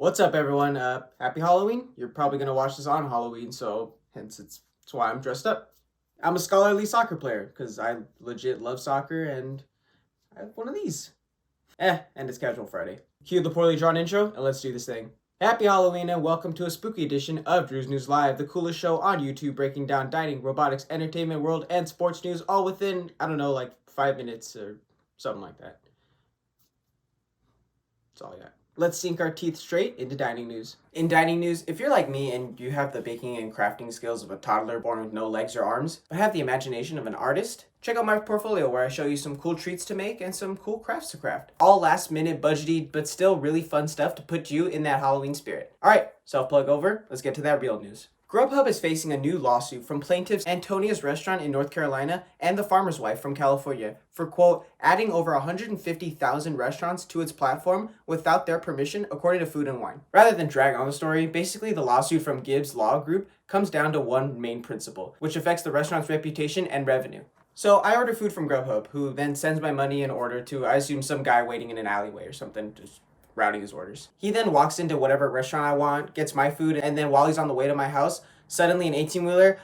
What's up, everyone? Happy Halloween. You're probably gonna watch this on Halloween, so hence it's why I'm dressed up. I'm a scholarly soccer player because I legit love soccer, and I have one of these. And it's Casual Friday. Cue the poorly drawn intro, and let's do this thing. Happy Halloween, and welcome to a spooky edition of Drew's News Live, the coolest show on YouTube, breaking down dining, robotics, entertainment, world, and sports news, all within like 5 minutes or something like that. That's all I got. Let's sink our teeth straight into dining news. In dining news, if you're like me and you have the baking and crafting skills of a toddler born with no legs or arms, but have the imagination of an artist, check out my portfolio where I show you some cool treats to make and some cool crafts to craft. All last minute, budgety, but still really fun stuff to put you in that Halloween spirit. Alright, self plug over, let's get to that real news. Grubhub is facing a new lawsuit from plaintiffs Antonia's Restaurant in North Carolina and The Farmer's Wife from California for, quote, adding over 150,000 restaurants to its platform without their permission, according to Food and Wine. Rather than drag on the story, basically the lawsuit from Gibbs Law Group comes down to one main principle, which affects the restaurant's reputation and revenue. So I order food from Grubhub, who then sends my money in order to, I assume, some guy waiting in an alleyway or something, just routing his orders. He then walks into whatever restaurant I want, gets my food, and then while he's on the way to my house, suddenly an 18-wheeler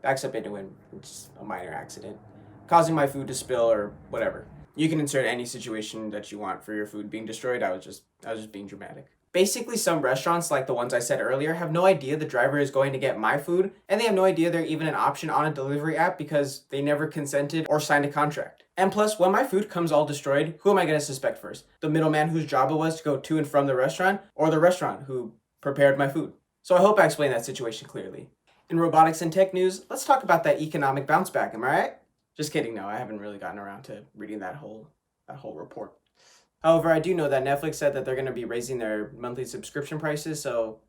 backs up into him. It's a minor accident, causing my food to spill or whatever. You can insert any situation that you want for your food being destroyed. I was just being dramatic. Basically, some restaurants, like the ones I said earlier, have no idea the driver is going to get my food, and they have no idea they're even an option on a delivery app because they never consented or signed a contract. And plus, when my food comes all destroyed, who am I going to suspect first? The middleman whose job it was to go to and from the restaurant, or the restaurant who prepared my food? So I hope I explained that situation clearly. In robotics and tech news, let's talk about that economic bounce back, am I right? Just kidding, no, I haven't really gotten around to reading that whole report. However, I do know that Netflix said that they're going to be raising their monthly subscription prices, so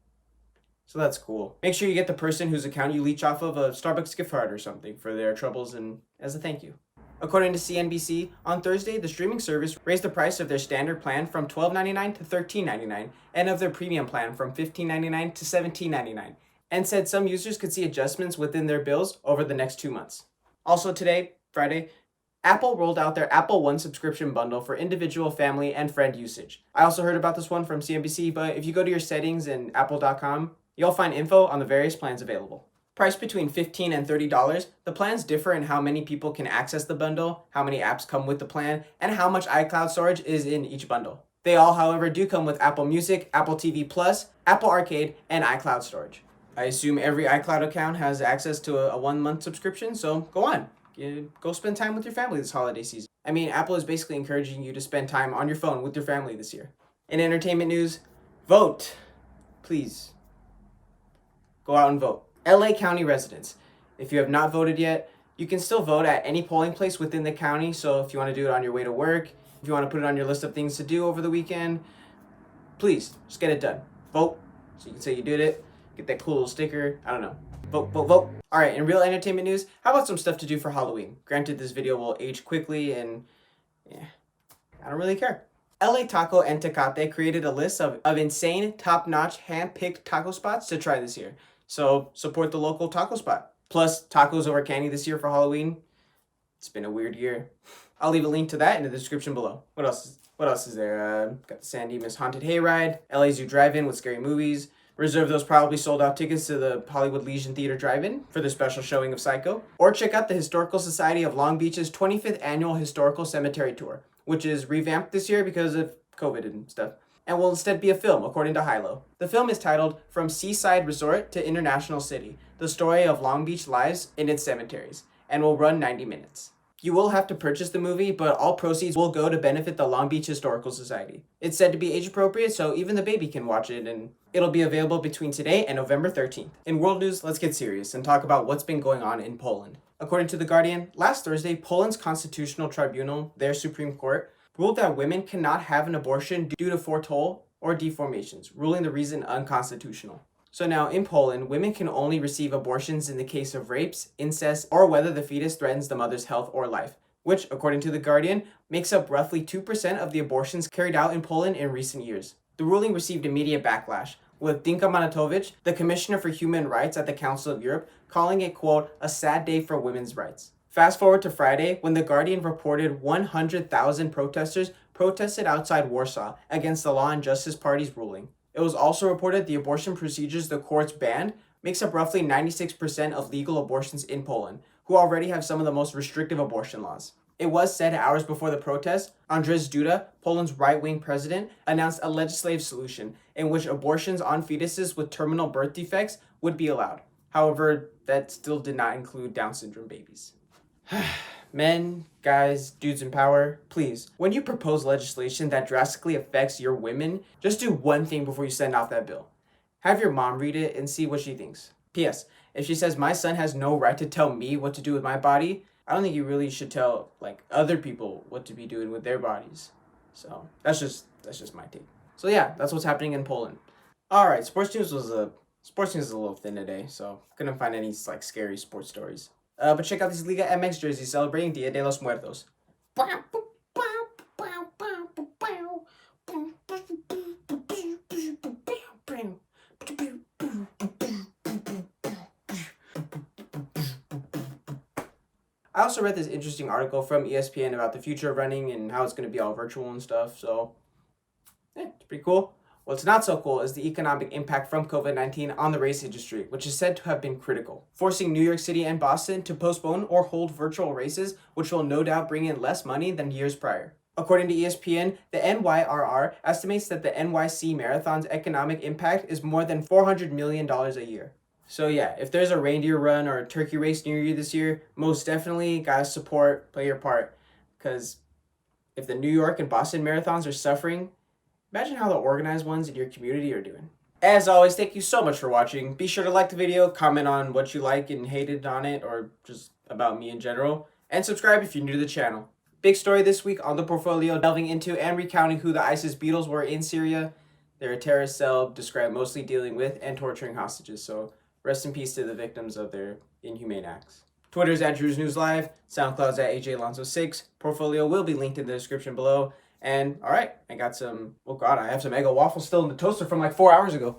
that's cool. Make sure you get the person whose account you leech off of a Starbucks gift card or something for their troubles and as a thank you. According to CNBC, on Thursday, the streaming service raised the price of their standard plan from $12.99 to $13.99 and of their premium plan from $15.99 to $17.99, and said some users could see adjustments within their bills over the next 2 months. Also today, Friday, Apple rolled out their Apple One subscription bundle for individual, family, and friend usage. I also heard about this one from CNBC, but if you go to your settings in apple.com, you'll find info on the various plans available. Priced between $15 and $30, the plans differ in how many people can access the bundle, how many apps come with the plan, and how much iCloud storage is in each bundle. They all, however, do come with Apple Music, Apple TV Plus, Apple Arcade, and iCloud storage. I assume every iCloud account has access to a 1-month subscription, so go on. Go spend time with your family this holiday season. I mean, Apple is basically encouraging you to spend time on your phone with your family this year. In entertainment news, vote. Please. Go out and vote. LA County residents, if you have not voted yet, you can still vote at any polling place within the county. So if you want to do it on your way to work, if you want to put it on your list of things to do over the weekend, please, just get it done. Vote, so you can say you did it, get that cool little sticker, I don't know. Vote, vote, vote. All right, in real entertainment news, how about some stuff to do for Halloween? Granted, this video will age quickly and I don't really care. LA Taco and Tecate created a list of insane, top-notch, hand-picked taco spots to try this year. So support the local taco spot. Plus, tacos over candy this year for Halloween. It's been a weird year. I'll leave a link to that in the description below. What else is there? Got the San Dimas Haunted Hayride, LA Zoo Drive-In with scary movies. Reserve those probably sold out tickets to the Hollywood Legion Theater Drive-In for the special showing of Psycho. Or check out the Historical Society of Long Beach's 25th Annual Historical Cemetery Tour, which is revamped this year because of COVID and stuff, and will instead be a film, according to Hilo. The film is titled From Seaside Resort to International City, the story of Long Beach lives in its cemeteries, and will run 90 minutes. You will have to purchase the movie, but all proceeds will go to benefit the Long Beach Historical Society. It's said to be age appropriate, so even the baby can watch it, and it'll be available between today and November 13th. In world news, let's get serious and talk about what's been going on in Poland. According to The Guardian, last Thursday, Poland's Constitutional Tribunal, their Supreme Court, ruled that women cannot have an abortion due to foretold or deformations, ruling the reason unconstitutional. So now, in Poland, women can only receive abortions in the case of rapes, incest, or whether the fetus threatens the mother's health or life, which, according to The Guardian, makes up roughly 2% of the abortions carried out in Poland in recent years. The ruling received immediate backlash, with Dinka Manatowicz, the Commissioner for Human Rights at the Council of Europe, calling it, quote, a sad day for women's rights. Fast forward to Friday, when The Guardian reported 100,000 protesters protested outside Warsaw against the Law and Justice Party's ruling. It was also reported the abortion procedures the courts banned makes up roughly 96% of legal abortions in Poland, who already have some of the most restrictive abortion laws. It was said hours before the protest, Andrzej Duda, Poland's right-wing president, announced a legislative solution in which abortions on fetuses with terminal birth defects would be allowed. However, that still did not include Down syndrome babies. Men, guys, dudes in power, please, when you propose legislation that drastically affects your women, just do one thing before you send off that bill. Have your mom read it and see what she thinks. P.S. If she says my son has no right to tell me what to do with my body, I don't think you really should tell other people what to be doing with their bodies. So that's just my take. So yeah, that's what's happening in Poland. All right, sports news is a little thin today, so couldn't find any scary sports stories. But check out these Liga MX jerseys celebrating Dia de los Muertos. I also read this interesting article from ESPN about the future of running and how it's going to be all virtual and stuff, so yeah, it's pretty cool. What's not so cool is the economic impact from COVID-19 on the race industry, which is said to have been critical, forcing New York City and Boston to postpone or hold virtual races, which will no doubt bring in less money than years prior. According to ESPN, the NYRR estimates that the NYC Marathon's economic impact is more than $400 million a year. So yeah, if there's a reindeer run or a turkey race near you this year, most definitely gotta support, play your part. Because if the New York and Boston marathons are suffering, imagine how the organized ones in your community are doing. As always, thank you so much for watching. Be sure to like the video, comment on what you like and hated on it, or just about me in general, and subscribe if you're new to the channel. Big story this week on the Portfolio, delving into and recounting who the ISIS Beatles were in Syria. They're a terrorist cell described mostly dealing with and torturing hostages, so rest in peace to the victims of their inhumane acts. Twitter's at Drew's News Live, SoundCloud's at AJLonzo6, Portfolio will be linked in the description below. And all right, I have some Eggo waffles still in the toaster from 4 hours ago.